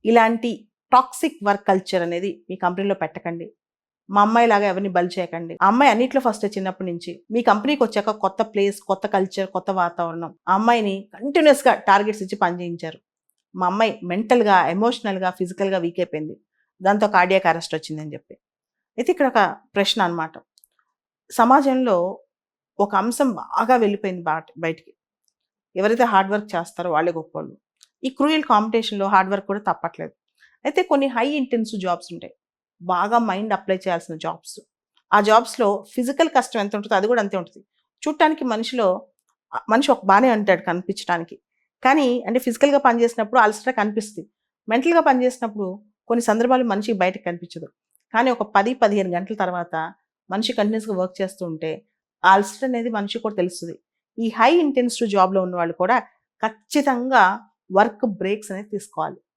ఇలాంటి toxic work culture అనేది మీ కంపెనీలో పెట్టకండి. మా అమ్మాయి లాగా ఎవరిని బలి చేయకండి. ఆ అమ్మాయి అన్నిట్లో ఫస్ట్ చిన్నప్పటి నుంచి. మీ కంపెనీకి వచ్చాక కొత్త ప్లేస్, కొత్త కల్చర్, కొత్త వాతావరణం. ఆ అమ్మాయిని కంటిన్యూస్గా టార్గెట్స్ ఇచ్చి పని చేయించారు. మా అమ్మాయి మెంటల్గా, ఎమోషనల్గా, ఫిజికల్గా వీక్ అయిపోయింది. దాంతో కార్డియాక్ అరెస్ట్ వచ్చిందని చెప్పి. అయితే ఇక్కడ ఒక ప్రశ్న అనమాట. సమాజంలో ఒక అంశం బాగా వెళ్ళిపోయింది బయటికి. ఎవరైతే హార్డ్ వర్క్ చేస్తారో వాళ్ళే గొప్పోళ్ళు. ఈ క్రూయల్ కాంపిటీషన్లో హార్డ్ వర్క్ కూడా తప్పట్లేదు. అయితే కొన్ని హై ఇంటెన్సివ్ జాబ్స్ ఉంటాయి. బాగా మైండ్ అప్లై చేయాల్సిన జాబ్స్. ఆ జాబ్స్‌లో ఫిజికల్ కష్టం ఎంత ఉంటుందో అది కూడా అంతే ఉంటుంది. చూడటానికి మనిషి ఒక బానే ఉంటాడు కనిపించడానికి. కానీ అంటే ఫిజికల్‌గా పని చేసినప్పుడు అలసట కనిపిస్తుంది. మెంటల్‌గా పని చేసినప్పుడు కొన్ని సందర్భాలు మనిషికి బయటకి కనిపించదు. కానీ ఒక 10, 15 గంటల తర్వాత మనిషి కంటిన్యూస్‌గా వర్క్ చేస్తూ ఉంటే ఆ అలసట అనేది మనిషికి కూడా తెలుస్తది. ఈ హై ఇంటెన్సివ్ జాబ్‌లో ఉన్నవాళ్ళు కూడా ఖచ్చితంగా వర్క్ బ్రేక్స్ అనేది తీసుకోవాలి.